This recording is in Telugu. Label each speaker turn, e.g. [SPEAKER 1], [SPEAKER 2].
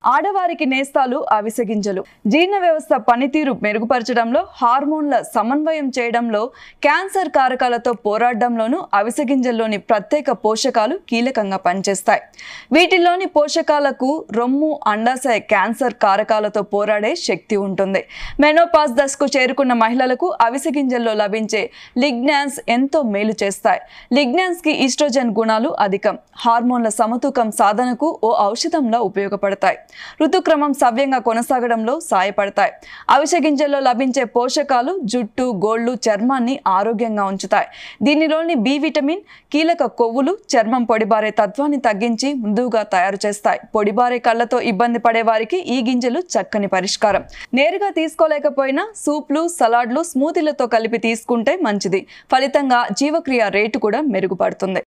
[SPEAKER 1] ఆడవారికి నేస్తాలు అవిసె గింజలు జీర్ణ వ్యవస్థ పనితీరు మెరుగుపరచడంలో, హార్మోన్ల సమన్వయం చేయడంలో, క్యాన్సర్ కారకాలతో పోరాడడంలోనూ అవిసె గింజల్లోని ప్రత్యేక పోషకాలు కీలకంగా పనిచేస్తాయి. వీటిల్లోని పోషకాలకు రొమ్ము, అండాశయ క్యాన్సర్ కారకాలతో పోరాడే శక్తి ఉంటుంది. మెనోపాజ్ దశకు చేరుకున్న మహిళలకు అవిసె గింజల్లో లభించే లిగ్నాన్స్ ఎంతో మేలు చేస్తాయి. లిగ్నాన్స్ కి ఈస్ట్రోజన్ గుణాలు అధికం. హార్మోన్ల సమతూకం సాధనకు ఓ ఔషధంలా ఉపయోగపడతాయి. ఋతుక్రమం సవ్యంగా కొనసాగడంలో సాయపడతాయి. అవిసె గింజల్లో లభించే పోషకాలు జుట్టు, గోళ్లు, చర్మాన్ని ఆరోగ్యంగా ఉంచుతాయి. దీనిలోని బి విటమిన్, కీలక కొవ్వులు చర్మం పొడిబారే తత్వాన్ని తగ్గించి మృదువుగా తయారు చేస్తాయి. పొడిబారే కళ్లతో ఇబ్బంది పడే వారికి ఈ గింజలు చక్కని పరిష్కారం. నేరుగా తీసుకోలేకపోయినా సూప్లు, సలాడ్లు, స్మూతీలతో కలిపి తీసుకుంటే మంచిది. ఫలితంగా జీవక్రియ రేటు కూడా మెరుగుపడుతుంది.